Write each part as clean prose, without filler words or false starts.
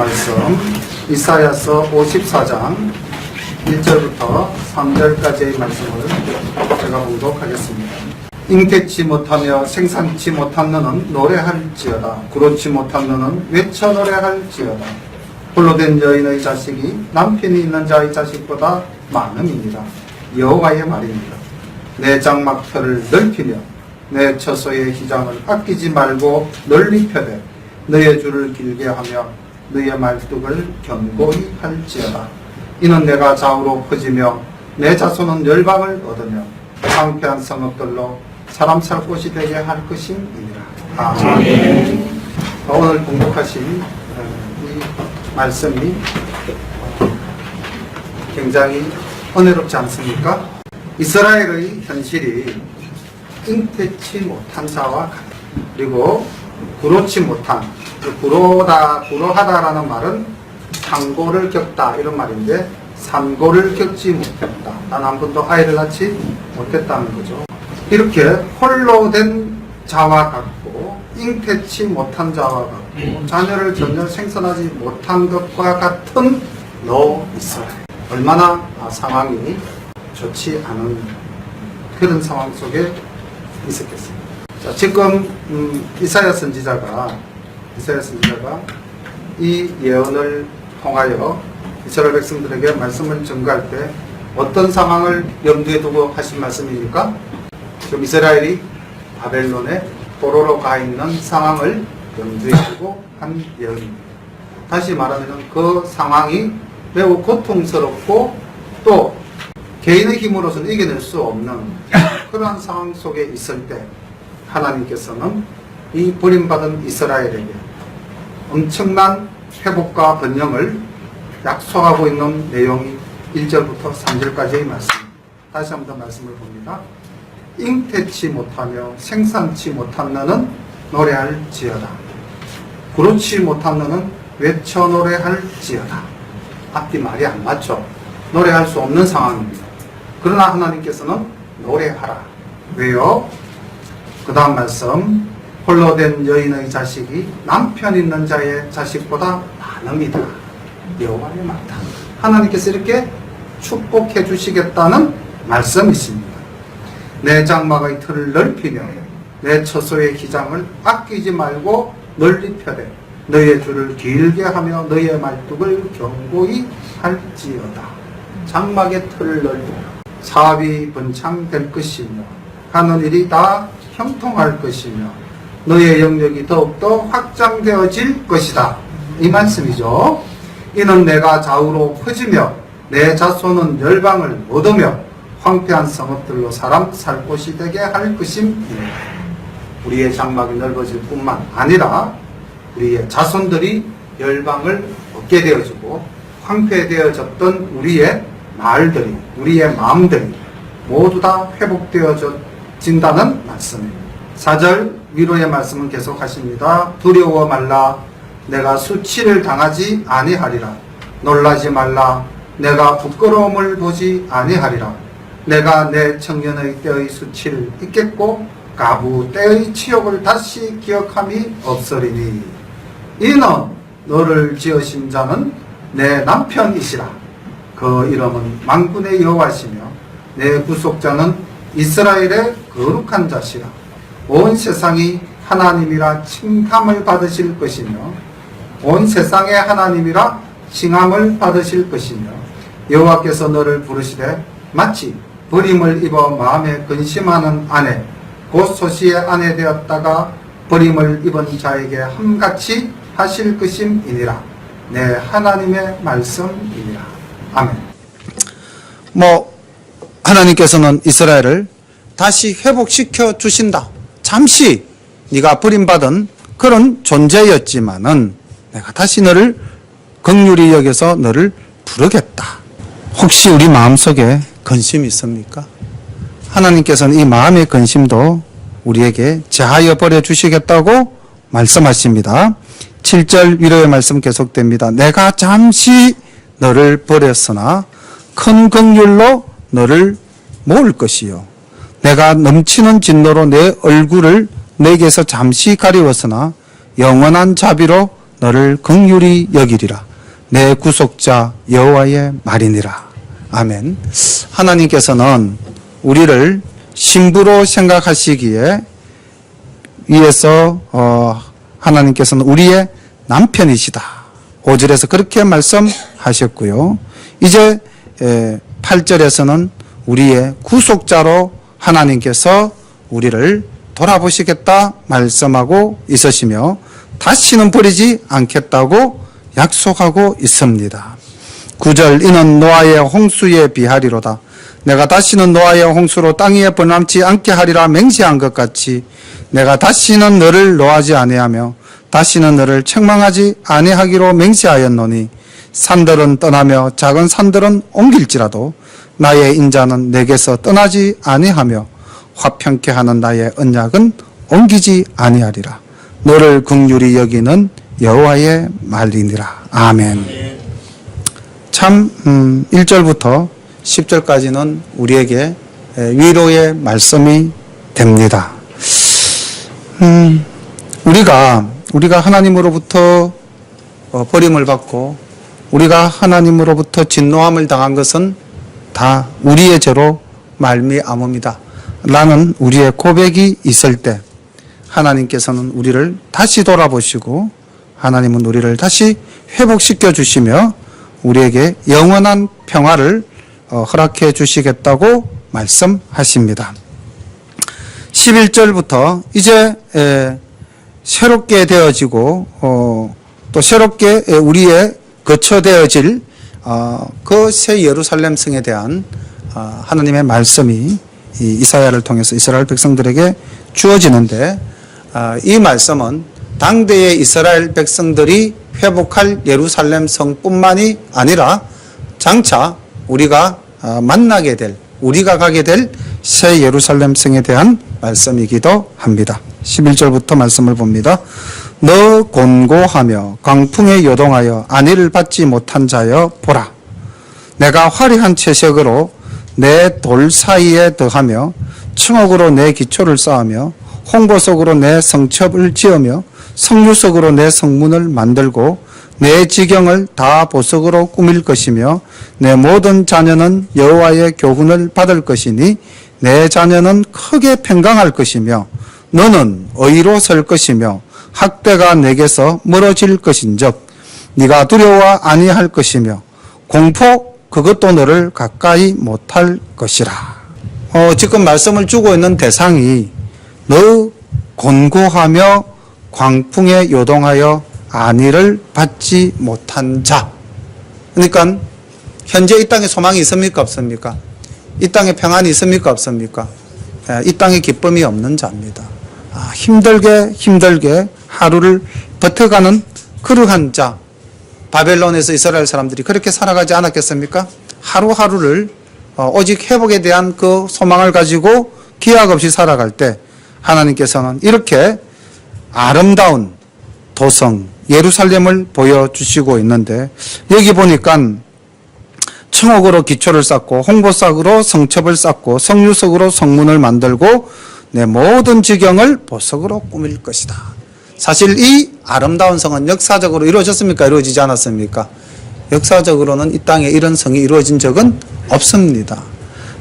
말씀 이사야서 54장 1절부터 3절까지의 말씀을 제가 봉독하겠습니다. 잉태치 못하며 생산치 못한 너는 노래할지어다. 그렇지 못한 너는 외쳐 노래할지어다. 홀로 된 여인의 자식이 남편이 있는 자의 자식보다 많음이니라. 여호와의 말입니다. 내 장막터를 넓히며 내 처소의 기장을 아끼지 말고 널리 펴되 너의 줄을 길게 하며 너의 말뚝을 견고히 할지어다. 이는 내가 좌우로 퍼지며 내 자손은 열방을 얻으며 황폐한 성읍들로 사람 살 곳이 되게 할 것임이니라. 아멘. 오늘 공독하신 이 말씀이 굉장히 은혜롭지 않습니까? 이스라엘의 현실이 잉태치 못한 자와 같다. 그리고 구로치 못한, 구로하다라는 말은 상고를 겪다 이런 말인데 산고를 겪지 못했다. 단 한 번도 아이를 낳지 못했다는 거죠. 이렇게 홀로 된 자와 같고 잉태치 못한 자와 같고 자녀를 전혀 생산하지 못한 것과 같은 너 이스라엘. 얼마나 상황이 좋지 않은 그런 상황 속에 있었겠습니다. 자, 지금 이사야 선지자가 이 예언을 통하여 이스라엘 백성들에게 말씀을 전가할 때 어떤 상황을 염두에 두고 하신 말씀입니까? 지금 이스라엘이 바벨론에 포로로 가 있는 상황을 염두에 두고 한 예언입니다. 다시 말하면 그 상황이 매우 고통스럽고 또 개인의 힘으로서는 이겨낼 수 없는 그러한 상황 속에 있을 때 하나님께서는 이 버림받은 이스라엘에게 엄청난 회복과 번영을 약속하고 있는 내용이 1절부터 3절까지의 말씀. 다시 한번 말씀을 봅니다. 잉태치 못하며 생산치 못한 너는 노래할지어다. 그렇지 못한 너는 외쳐 노래할지어다. 앞뒤 말이 안 맞죠. 노래할 수 없는 상황입니다. 그러나 하나님께서는 노래하라. 왜요? 그 다음 말씀, 홀로 된 여인의 자식이 남편 있는 자의 자식보다 많음이다. 여호와의 말이다. 하나님께서 이렇게 축복해 주시겠다는 말씀이십니다. 내 장막의 틀을 넓히며 내 처소의 기장을 아끼지 말고 널리 펴되 너의 줄을 길게 하며 너의 말뚝을 견고히 할지어다. 장막의 틀을 넓히며 사업이 번창될 것이며 하는 일이 다 형통할 것이며 너의 영역이 더욱더 확장되어질 것이다. 이 말씀이죠. 이는 내가 좌우로 퍼지며 내 자손은 열방을 얻으며 황폐한 성읍들로 사람 살 곳이 되게 할 것임이니라. 우리의 장막이 넓어질 뿐만 아니라 우리의 자손들이 열방을 얻게 되어지고 황폐되어졌던 우리의 마을들이, 우리의 마음들이 모두 다 회복되어진다는 말씀입니다. 4절 위로의 말씀은 계속하십니다. 두려워 말라. 내가 수치를 당하지 아니하리라. 놀라지 말라. 내가 부끄러움을 보지 아니하리라. 내가 내 청년의 때의 수치를 잊겠고 가부 때의 치욕을 다시 기억함이 없으리니 이는 너를 지으신 자는 내 남편이시라. 그 이름은 만군의 여호와시며 내 구속자는 이스라엘의 거룩한 자시라. 온 세상이 하나님이라 칭함을 받으실 것이며 온 세상의 하나님이라 칭함을 받으실 것이며 여호와께서 너를 부르시되 마치 버림을 입어 마음에 근심하는 아내 곧 소시의 아내 되었다가 버림을 입은 자에게 함같이 하실 것임이니라. 내 하나님의 말씀이니라. 아멘. 하나님께서는 이스라엘을 다시 회복시켜 주신다. 잠시 네가 버림받은 그런 존재였지만은 내가 다시 너를 긍휼히 여겨서 너를 부르겠다. 혹시 우리 마음속에 근심이 있습니까? 하나님께서는 이 마음의 근심도 우리에게 제하여 버려 주시겠다고 말씀하십니다. 7절 위로의 말씀 계속됩니다. 내가 잠시 너를 버렸으나 큰 긍휼로 너를 모을 것이요 내가 넘치는 진노로 내 얼굴을 내게서 잠시 가리웠으나 영원한 자비로 너를 긍휼히 여기리라. 내 구속자 여호와의 말이니라. 아멘. 하나님께서는 우리를 신부로 생각하시기에 위해서 하나님께서는 우리의 남편이시다. 5절에서 그렇게 말씀하셨고요. 이제 8절에서는 우리의 구속자로 하나님께서 우리를 돌아보시겠다 말씀하고 있으시며 다시는 버리지 않겠다고 약속하고 있습니다. 9절 이는 노아의 홍수에 비하리로다. 내가 다시는 노아의 홍수로 땅 위에 번남지 않게 하리라 맹세한 것 같이 내가 다시는 너를 노하지 아니하며 다시는 너를 책망하지 아니하기로 맹세하였노니 산들은 떠나며 작은 산들은 옮길지라도 나의 인자는 내게서 떠나지 아니하며 화평케 하는 나의 언약은 옮기지 아니하리라. 너를 긍휼히 여기는 여호와의 말이니라. 아멘. 참 1절부터 10절까지는 우리에게 위로의 말씀이 됩니다. 우리가 하나님으로부터 버림을 받고 우리가 하나님으로부터 진노함을 당한 것은 다 우리의 죄로 말미암음이다 라는 우리의 고백이 있을 때 하나님께서는 우리를 다시 돌아보시고 하나님은 우리를 다시 회복시켜 주시며 우리에게 영원한 평화를 허락해 주시겠다고 말씀하십니다. 11절부터 이제 새롭게 되어지고 또 새롭게 우리의 거처되어질 그 새 예루살렘 성에 대한 하나님의 말씀이 이사야를 통해서 이스라엘 백성들에게 주어지는데 이 말씀은 당대의 이스라엘 백성들이 회복할 예루살렘 성뿐만이 아니라 장차 우리가 만나게 될 우리가 가게 될 새 예루살렘 성에 대한 말씀이기도 합니다. 11절부터 말씀을 봅니다. 너 곤고하며 광풍에 요동하여 안위를 받지 못한 자여 보라. 내가 화려한 채색으로 내 돌 사이에 더하며 청옥으로 내 기초를 쌓으며 홍보석으로 내 성첩을 지으며 성류석으로 내 성문을 만들고 내 지경을 다 보석으로 꾸밀 것이며 내 모든 자녀는 여호와의 교훈을 받을 것이니 내 자녀는 크게 평강할 것이며 너는 의로 설 것이며 학대가 내게서 멀어질 것인즉 네가 두려워 아니할 것이며 공포 그것도 너를 가까이 못할 것이라. 지금 말씀을 주고 있는 대상이 너 곤고하며 광풍에 요동하여 안위를 받지 못한 자. 그러니까 현재 이 땅에 소망이 있습니까 없습니까? 이 땅에 평안이 있습니까 없습니까? 이 땅에 기쁨이 없는 자입니다. 힘들게 하루를 버텨가는 그러한 자. 바벨론에서 이스라엘 사람들이 그렇게 살아가지 않았겠습니까? 하루하루를 오직 회복에 대한 그 소망을 가지고 기약 없이 살아갈 때 하나님께서는 이렇게 아름다운 도성 예루살렘을 보여주시고 있는데 여기 보니까 청옥으로 기초를 쌓고 홍보석으로 성첩을 쌓고 성유석으로 성문을 만들고 내 모든 지경을 보석으로 꾸밀 것이다. 사실 이 아름다운 성은 역사적으로 이루어졌습니까? 이루어지지 않았습니까? 역사적으로는 이 땅에 이런 성이 이루어진 적은 없습니다.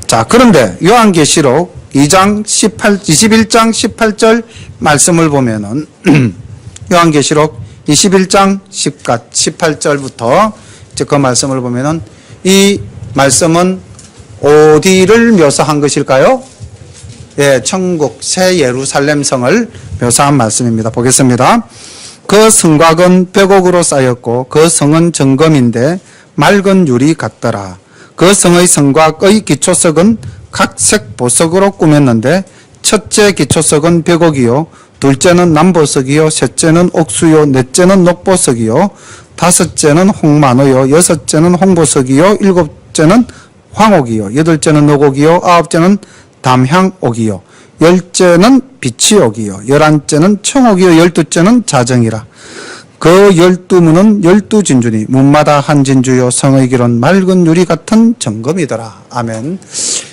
자, 그런데 요한계시록 21장 18절 말씀을 보면은 요한계시록 21장 18절부터 그 말씀을 보면은 이 말씀은 어디를 묘사한 것일까요? 예, 천국 새 예루살렘 성을 묘사한 말씀입니다. 보겠습니다. 그 성곽은 벽옥으로 쌓였고 그 성은 정금인데 맑은 유리 같더라. 그 성의 성곽의 기초석은 각색 보석으로 꾸몄는데 첫째 기초석은 벽옥이요 둘째는 남보석이요 셋째는 옥수요 넷째는 녹보석이요 다섯째는 홍마노요 여섯째는 홍보석이요 일곱째는 황옥이요 여덟째는 녹옥이요 아홉째는 담향옥이요 열째는 비치옥이요 열한째는 청옥이요 열두째는 자정이라. 그 12문은 12진주니 문마다 한 진주요 성의 길은 맑은 유리 같은 정금이더라. 아멘.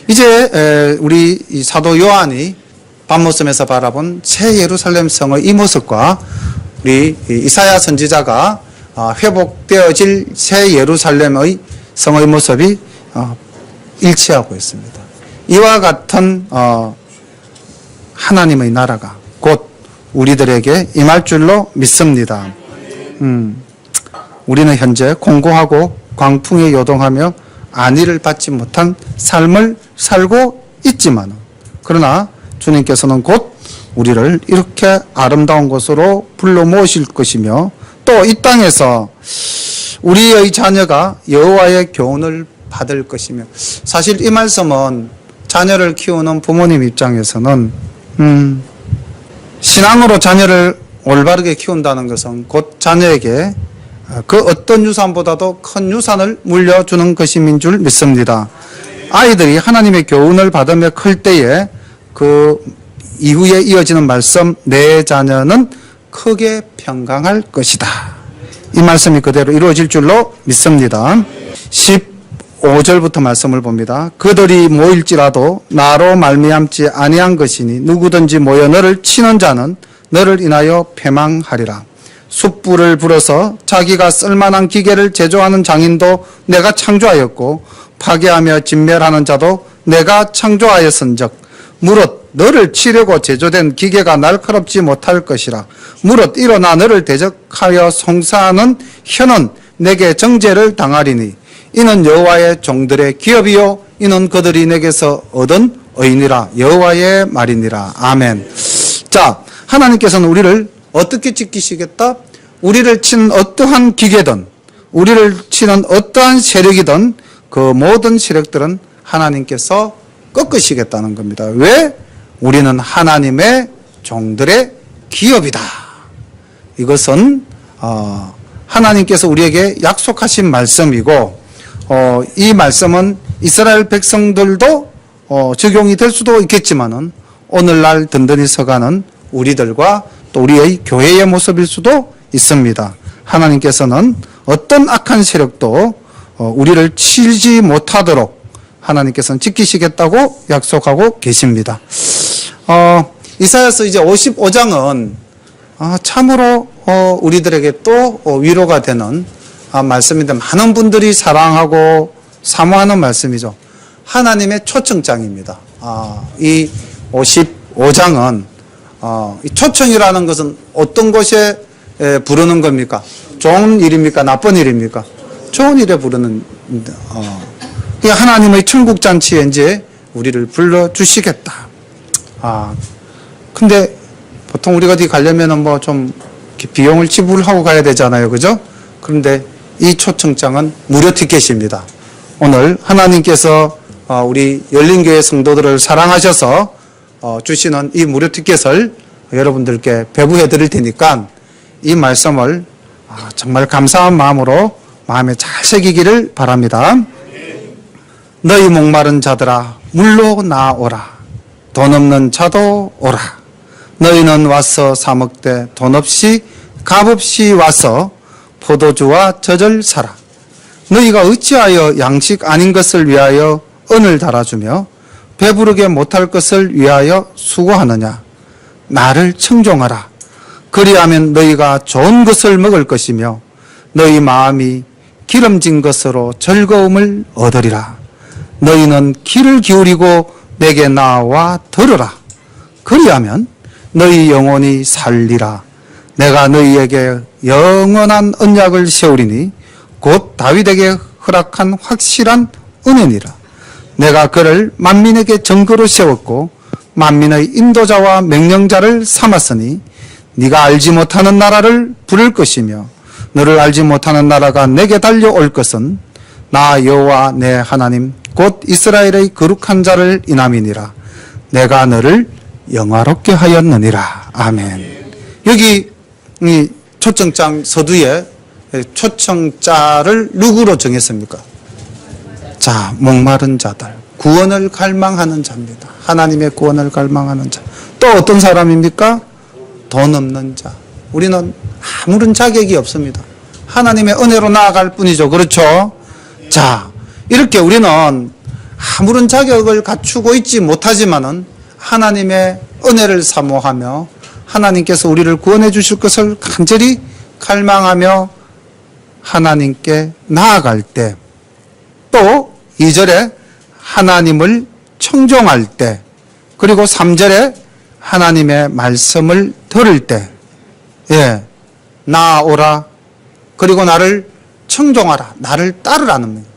이제 우리 사도 요한이 밤모섬에서 바라본 새 예루살렘 성의 이 모습과 우리 이사야 선지자가 회복되어질 새 예루살렘의 성의 모습이 일치하고 있습니다. 이와 같은 하나님의 나라가 곧 우리들에게 임할 줄로 믿습니다. 우리는 현재 공고하고 광풍에 요동하며 안위를 받지 못한 삶을 살고 있지만, 그러나 주님께서는 곧 우리를 이렇게 아름다운 곳으로 불러 모으실 것이며, 또 이 땅에서 우리의 자녀가 여호와의 교훈을 받을 것이며, 사실 이 말씀은 자녀를 키우는 부모님 입장에서는 신앙으로 자녀를 올바르게 키운다는 것은 곧 자녀에게 그 어떤 유산보다도 큰 유산을 물려주는 것임인 줄 믿습니다. 아이들이 하나님의 교훈을 받으며 클 때에 그 이후에 이어지는 말씀, 내 자녀는 크게 평강할 것이다. 이 말씀이 그대로 이루어질 줄로 믿습니다. 15절부터 말씀을 봅니다. 그들이 모일지라도 나로 말미암지 아니한 것이니 누구든지 모여 너를 치는 자는 너를 인하여 패망하리라. 숯불을 불어서 자기가 쓸만한 기계를 제조하는 장인도 내가 창조하였고 파괴하며 진멸하는 자도 내가 창조하였은즉 무릇 너를 치려고 제조된 기계가 날카롭지 못할 것이라. 무릇 일어나 너를 대적하여 송사하는 혀는 내게 정죄를 당하리니 이는 여호와의 종들의 기업이요 이는 그들이 내게서 얻은 의니라. 여호와의 말이니라. 아멘. 자, 하나님께서는 우리를 어떻게 지키시겠다? 우리를 치는 어떠한 기계든, 우리를 치는 어떠한 세력이든 그 모든 세력들은 하나님께서 꺾으시겠다는 겁니다. 왜? 우리는 하나님의 종들의 기업이다. 이것은 하나님께서 우리에게 약속하신 말씀이고, 이 말씀은 이스라엘 백성들도 적용이 될 수도 있겠지만은 오늘날 든든히 서가는 우리들과 또 우리의 교회의 모습일 수도 있습니다. 하나님께서는 어떤 악한 세력도 우리를 치지 못하도록 하나님께서는 지키시겠다고 약속하고 계십니다. 이사야서 이제 55장은 참으로 우리들에게 또 위로가 되는 말씀인데, 많은 분들이 사랑하고 사모하는 말씀이죠. 하나님의 초청장입니다. 이 55장은 이 초청이라는 것은 어떤 곳에 부르는 겁니까? 좋은 일입니까? 나쁜 일입니까? 좋은 일에 부르는, 하나님의 천국잔치에 이제 우리를 불러주시겠다. 근데 보통 우리가 어디 가려면은 뭐 좀 비용을 지불하고 가야 되잖아요. 그죠? 그런데 이 초청장은 무료 티켓입니다. 오늘 하나님께서 우리 열린교회 성도들을 사랑하셔서 주시는 이 무료 티켓을 여러분들께 배부해 드릴 테니까 이 말씀을 정말 감사한 마음으로 마음에 잘 새기기를 바랍니다. 너희 목마른 자들아 물로 나오라. 돈 없는 자도 오라. 너희는 와서 사 먹되 돈 없이 값없이 와서 포도주와 젖을 사라. 너희가 어찌하여 양식 아닌 것을 위하여 은을 달아주며 배부르게 못할 것을 위하여 수고하느냐. 나를 청종하라. 그리하면 너희가 좋은 것을 먹을 것이며 너희 마음이 기름진 것으로 즐거움을 얻으리라. 너희는 귀를 기울이고 내게 나와 들으라. 그리하면 너희 영혼이 살리라. 내가 너희에게 영원한 언약을 세우리니 곧 다윗에게 허락한 확실한 은혜니라. 내가 그를 만민에게 증거로 세웠고 만민의 인도자와 명령자를 삼았으니 네가 알지 못하는 나라를 부를 것이며 너를 알지 못하는 나라가 내게 달려올 것은 나 여호와 내 하나님 곧 이스라엘의 거룩한 자를 인함이니라. 내가 너를 영화롭게 하였느니라. 아멘. 여기 이 초청장 서두에 초청자를 누구로 정했습니까? 자, 목마른 자들, 구원을 갈망하는 자입니다. 하나님의 구원을 갈망하는 자. 또 어떤 사람입니까? 돈 없는 자. 우리는 아무런 자격이 없습니다. 하나님의 은혜로 나아갈 뿐이죠. 그렇죠? 자, 이렇게 우리는 아무런 자격을 갖추고 있지 못하지만은 하나님의 은혜를 사모하며 하나님께서 우리를 구원해 주실 것을 간절히 갈망하며 하나님께 나아갈 때, 또 2절에 하나님을 청종할 때, 그리고 3절에 하나님의 말씀을 들을 때, 나아오라, 그리고 나를 청종하라, 나를 따르라는 겁니다.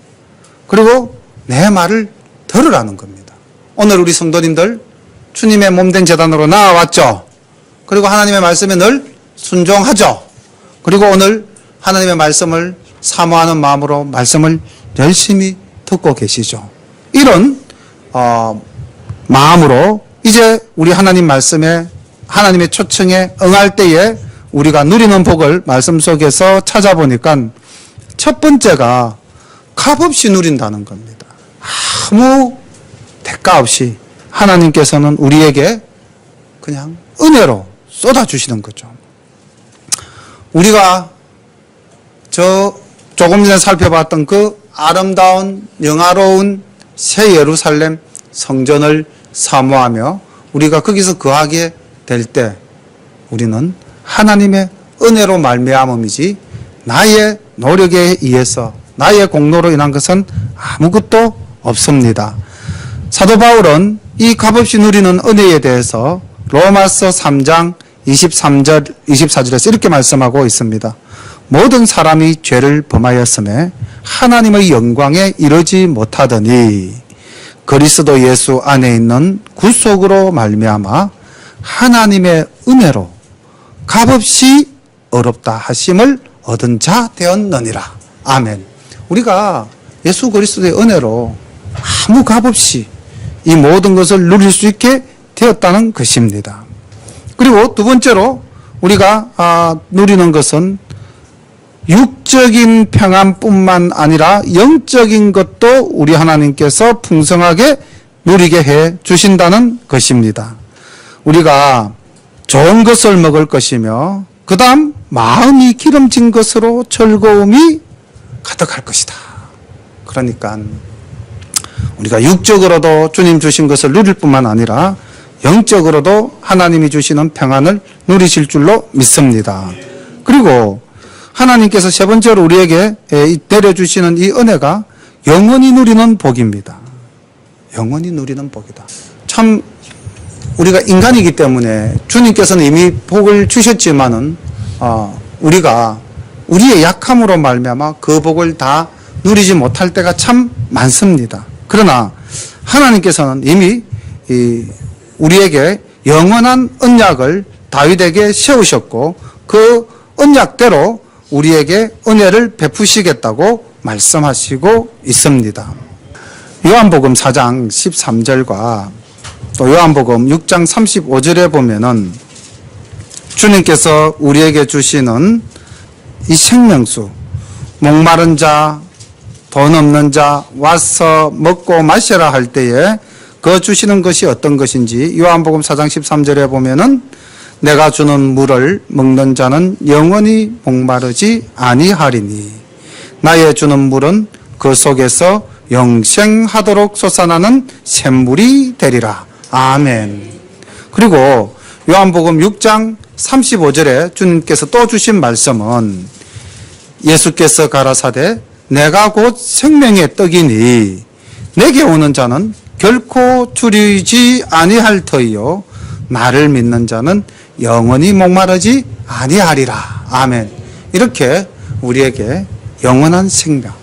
그리고 내 말을 들으라는 겁니다. 오늘 우리 성도님들 주님의 몸된 제단으로 나아왔죠. 그리고 하나님의 말씀에 늘 순종하죠. 그리고 오늘 하나님의 말씀을 사모하는 마음으로 말씀을 열심히 듣고 계시죠. 이런 마음으로 이제 우리 하나님 말씀에, 하나님의 초청에 응할 때에 우리가 누리는 복을 말씀 속에서 찾아보니까 첫 번째가 값없이 누린다는 겁니다. 아무 대가 없이 하나님께서는 우리에게 그냥 은혜로 쏟아주시는 거죠. 우리가 조금 전에 살펴봤던 그 아름다운 영화로운 새 예루살렘 성전을 사모하며 우리가 거기서 거하게 될 때 우리는 하나님의 은혜로 말미암음이지 나의 노력에 의해서 나의 공로로 인한 것은 아무것도 없습니다. 사도 바울은 이 값없이 누리는 은혜에 대해서 로마서 3장 23절, 24절에서 이렇게 말씀하고 있습니다. 모든 사람이 죄를 범하였음에 하나님의 영광에 이르지 못하더니 그리스도 예수 안에 있는 구속으로 말미암아 하나님의 은혜로 값없이 어렵다 하심을 얻은 자 되었느니라. 아멘. 우리가 예수 그리스도의 은혜로 아무 값없이 이 모든 것을 누릴 수 있게 되었다는 것입니다. 그리고 두 번째로 우리가 누리는 것은 육적인 평안뿐만 아니라 영적인 것도 우리 하나님께서 풍성하게 누리게 해 주신다는 것입니다. 우리가 좋은 것을 먹을 것이며 그 다음 마음이 기름진 것으로 즐거움이 가득할 것이다. 그러니까 우리가 육적으로도 주님 주신 것을 누릴 뿐만 아니라 영적으로도 하나님이 주시는 평안을 누리실 줄로 믿습니다. 그리고 하나님께서 세 번째로 우리에게 내려주시는 이 은혜가 영원히 누리는 복입니다. 영원히 누리는 복이다. 참 우리가 인간이기 때문에 주님께서는 이미 복을 주셨지만은 우리가 우리의 약함으로 말미암아 그 복을 다 누리지 못할 때가 참 많습니다. 그러나 하나님께서는 이미 우리에게 영원한 언약을 다윗에게 세우셨고 그 언약대로 우리에게 은혜를 베푸시겠다고 말씀하시고 있습니다. 요한복음 4장 13절과 또 요한복음 6장 35절에 보면은 주님께서 우리에게 주시는 이 생명수, 목마른 자, 돈 없는 자 와서 먹고 마시라 할 때에 그 주시는 것이 어떤 것인지 요한복음 4장 13절에 보면은 내가 주는 물을 먹는 자는 영원히 목마르지 아니하리니 나의 주는 물은 그 속에서 영생하도록 솟아나는 샘물이 되리라. 아멘. 그리고 요한복음 6장 35절에 주님께서 또 주신 말씀은 예수께서 가라사대 내가 곧 생명의 떡이니 내게 오는 자는 결코 줄이지 아니할 터이요 나를 믿는 자는 영원히 목마르지 아니하리라. 아멘. 이렇게 우리에게 영원한 생명,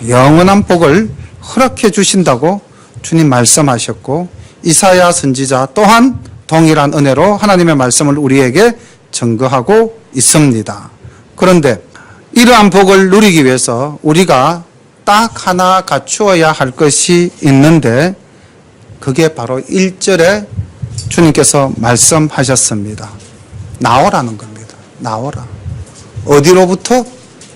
영원한 복을 허락해 주신다고 주님 말씀하셨고 이사야 선지자 또한 동일한 은혜로 하나님의 말씀을 우리에게 증거하고 있습니다. 그런데 이러한 복을 누리기 위해서 우리가 딱 하나 갖추어야 할 것이 있는데 그게 바로 1절에 주님께서 말씀하셨습니다. 나오라는 겁니다. 나오라. 어디로부터?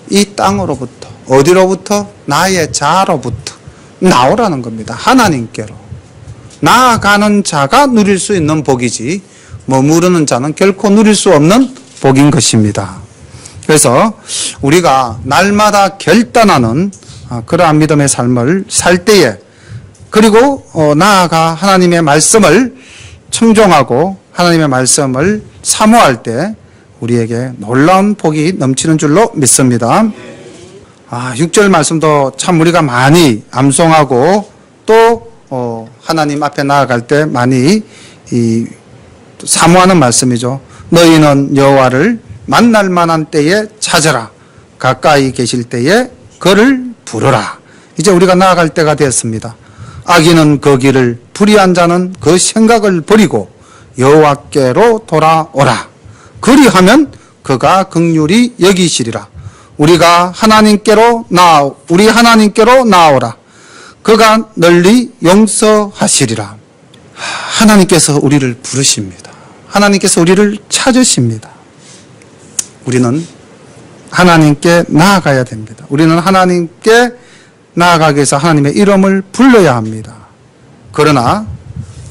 이 땅으로부터. 어디로부터? 나의 자로부터. 나오라는 겁니다. 하나님께로. 나아가는 자가 누릴 수 있는 복이지 머무르는 자는 결코 누릴 수 없는 복인 것입니다. 그래서 우리가 날마다 결단하는 그러한 믿음의 삶을 살 때에 그리고 나아가 하나님의 말씀을 청종하고 하나님의 말씀을 사모할 때 우리에게 놀라운 복이 넘치는 줄로 믿습니다. 6절 말씀도 참 우리가 많이 암송하고 또 하나님 앞에 나아갈 때 많이 사모하는 말씀이죠. 너희는 여호와를 만날 만한 때에 찾으라. 가까이 계실 때에 그를 부르라. 이제 우리가 나아갈 때가 되었습니다. 악인은 그 길을, 불의한 자는 그 생각을 버리고 여호와께로 돌아오라. 그리하면 그가 긍휼히 여기시리라. 우리 하나님께로 나아오라. 그가 널리 용서하시리라. 하나님께서 우리를 부르십니다. 하나님께서 우리를 찾으십니다. 우리는 하나님께 나아가야 됩니다. 우리는 하나님께 나아가기 위해서 하나님의 이름을 불러야 합니다. 그러나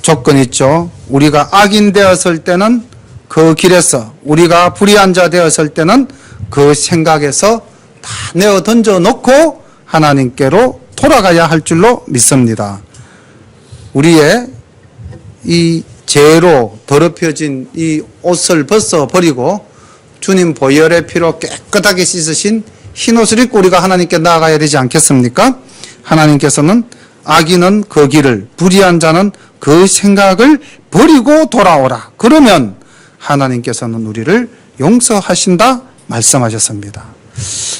조건이 있죠. 우리가 악인 되었을 때는 그 길에서, 우리가 불의한 자 되었을 때는 그 생각에서 다 내어 던져 놓고 하나님께로 돌아가야 할 줄로 믿습니다. 우리의 이 죄로 더럽혀진 이 옷을 벗어 버리고 주님 보혈의 피로 깨끗하게 씻으신 흰 옷을 입고 우리가 하나님께 나아가야 되지 않겠습니까? 하나님께서는 악인은 그 길을, 불의한 자는 그 생각을 버리고 돌아오라. 그러면 하나님께서는 우리를 용서하신다 말씀하셨습니다.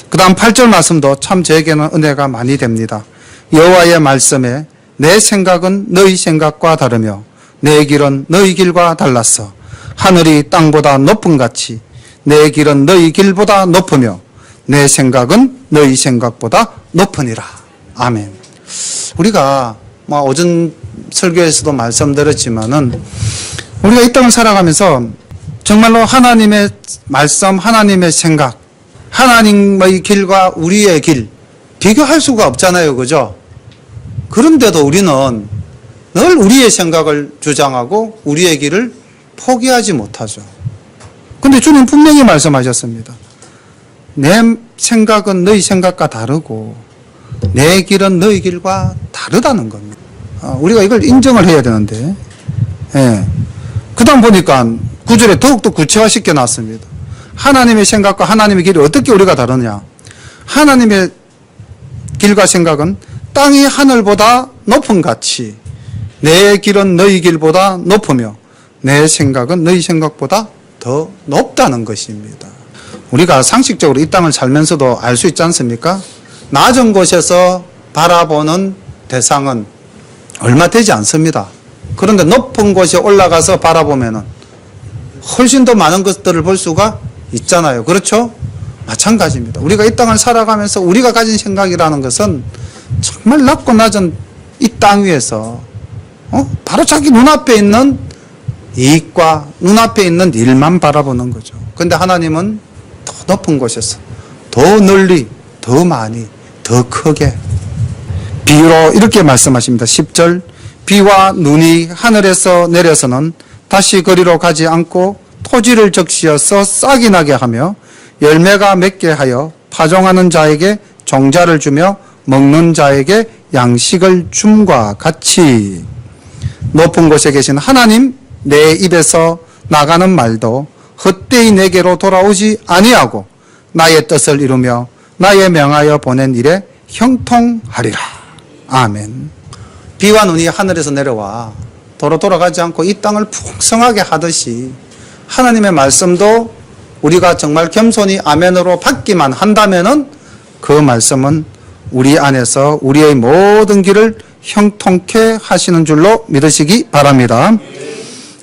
그 다음 8절 말씀도 참 저에게는 은혜가 많이 됩니다. 여호와의 말씀에 내 생각은 너희 생각과 다르며 내 길은 너희 길과 달랐어. 하늘이 땅보다 높은 같이 내 길은 너희 길보다 높으며 내 생각은 너희 생각보다 높으니라. 아멘. 우리가 오전 설교에서도 말씀드렸지만은 우리가 이 땅을 살아가면서 정말로 하나님의 말씀, 하나님의 생각, 하나님의 길과 우리의 길 비교할 수가 없잖아요. 그죠? 그런데도 우리는 늘 우리의 생각을 주장하고 우리의 길을 포기하지 못하죠. 근데 주님 분명히 말씀하셨습니다. 내 생각은 너희 생각과 다르고 내 길은 너희 길과 다르다는 겁니다. 우리가 이걸 인정을 해야 되는데, 그 다음 보니까 9절에 더욱더 구체화시켜 놨습니다. 하나님의 생각과 하나님의 길이 어떻게 우리가 다르냐. 하나님의 길과 생각은 땅이 하늘보다 높은 같이 내 길은 너희 길보다 높으며 내 생각은 너희 생각보다 더 높다는 것입니다. 우리가 상식적으로 이 땅을 살면서도 알 수 있지 않습니까? 낮은 곳에서 바라보는 대상은 얼마 되지 않습니다. 그런데 높은 곳에 올라가서 바라보면은 훨씬 더 많은 것들을 볼 수가 있잖아요. 그렇죠? 마찬가지입니다. 우리가 이 땅을 살아가면서 우리가 가진 생각이라는 것은 정말 낮고 낮은 이 땅 위에서 바로 자기 눈앞에 있는 이익과 눈앞에 있는 일만 바라보는 거죠. 그런데 하나님은 더 높은 곳에서 더 널리, 더 많이, 더 크게 비유로 이렇게 말씀하십니다. 10절 비와 눈이 하늘에서 내려서는 다시 거리로 가지 않고 토지를 적시어서 싹이 나게 하며 열매가 맺게 하여 파종하는 자에게 종자를 주며 먹는 자에게 양식을 줌과 같이 높은 곳에 계신 하나님 내 입에서 나가는 말도 헛되이 내게로 돌아오지 아니하고 나의 뜻을 이루며 나의 명하여 보낸 일에 형통하리라. 아멘. 비와 눈이 하늘에서 내려와 도로 돌아가지 않고 이 땅을 풍성하게 하듯이 하나님의 말씀도 우리가 정말 겸손히 아멘으로 받기만 한다면은 그 말씀은 우리 안에서 우리의 모든 길을 형통케 하시는 줄로 믿으시기 바랍니다.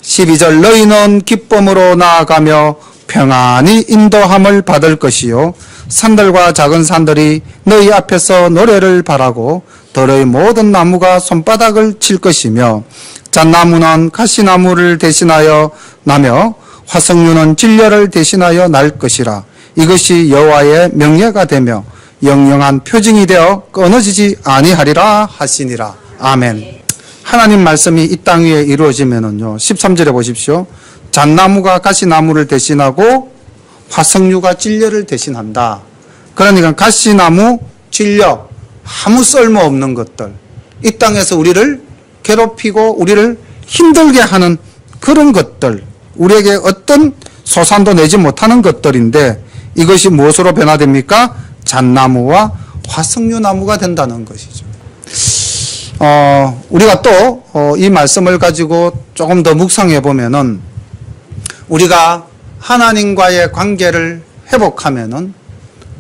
12절 너희는 기쁨으로 나아가며 평안히 인도함을 받을 것이요 산들과 작은 산들이 너희 앞에서 노래를 바라고 들의 모든 나무가 손바닥을 칠 것이며 잣나무는 가시나무를 대신하여 나며 화석류는 진려를 대신하여 날 것이라. 이것이 여호와의 명예가 되며 영영한 표징이 되어 끊어지지 아니하리라 하시니라. 아멘. 하나님 말씀이 이 땅 위에 이루어지면은요, 13절에 보십시오. 잣나무가 가시나무를 대신하고 화석류가 진려를 대신한다. 그러니까 가시나무, 진려, 아무 쓸모없는 것들, 이 땅에서 우리를 괴롭히고 우리를 힘들게 하는 그런 것들, 우리에게 어떤 소산도 내지 못하는 것들인데 이것이 무엇으로 변화됩니까? 잣나무와 화석류나무가 된다는 것이죠. 우리가 또 이 말씀을 가지고 조금 더 묵상해 보면은 우리가 하나님과의 관계를 회복하면은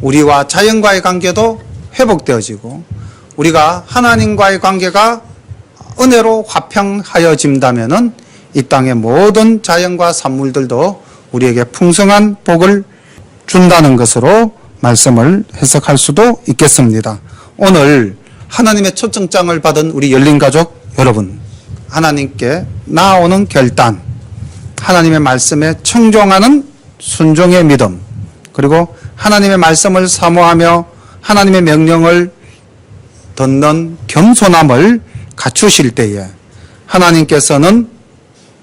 우리와 자연과의 관계도 회복되어지고 우리가 하나님과의 관계가 은혜로 화평하여진다면은 이 땅의 모든 자연과 산물들도 우리에게 풍성한 복을 준다는 것으로 말씀을 해석할 수도 있겠습니다. 오늘 하나님의 초청장을 받은 우리 열린가족 여러분, 하나님께 나아오는 결단, 하나님의 말씀에 청종하는 순종의 믿음, 그리고 하나님의 말씀을 사모하며 하나님의 명령을 듣는 겸손함을 갖추실 때에 하나님께서는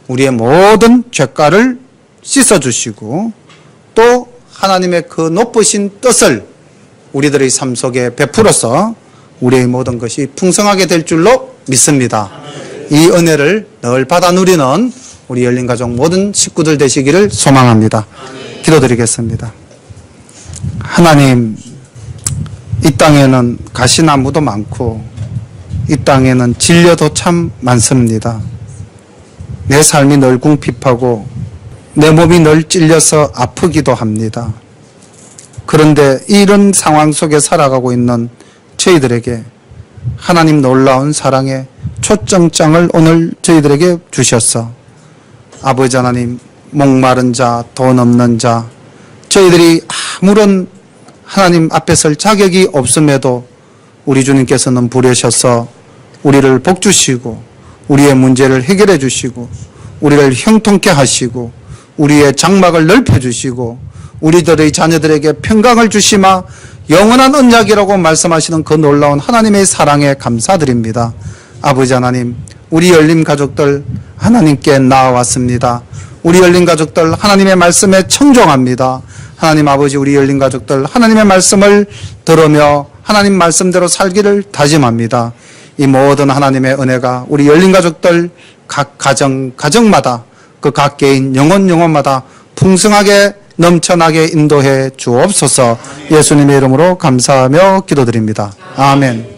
우리의 모든 죄가를 씻어주시고 또 하나님의 그 높으신 뜻을 우리들의 삶 속에 베풀어서 우리의 모든 것이 풍성하게 될 줄로 믿습니다. 이 은혜를 늘 받아 누리는 우리 열린가족 모든 식구들 되시기를 소망합니다. 기도드리겠습니다. 하나님, 이 땅에는 가시나무도 많고 이 땅에는 진려도 참 많습니다. 내 삶이 늘 궁핍하고 내 몸이 늘 찔려서 아프기도 합니다. 그런데 이런 상황 속에 살아가고 있는 저희들에게 하나님 놀라운 사랑의 초청장을 오늘 저희들에게 주셨어. 아버지 하나님, 목마른 자, 돈 없는 자, 저희들이 아무런 하나님 앞에 설 자격이 없음에도 우리 주님께서는 부르셔서 우리를 복주시고 우리의 문제를 해결해 주시고 우리를 형통케 하시고 우리의 장막을 넓혀 주시고 우리들의 자녀들에게 평강을 주시마 영원한 언약이라고 말씀하시는 그 놀라운 하나님의 사랑에 감사드립니다. 아버지 하나님, 우리 열린 가족들 하나님께 나아왔습니다. 우리 열린 가족들 하나님의 말씀에 청종합니다. 하나님 아버지, 우리 열린 가족들 하나님의 말씀을 들으며 하나님 말씀대로 살기를 다짐합니다. 이 모든 하나님의 은혜가 우리 열린 가족들 각 가정마다 그 각 개인 영혼마다 풍성하게 넘쳐나게 인도해 주옵소서. 예수님의 이름으로 감사하며 기도드립니다. 아멘.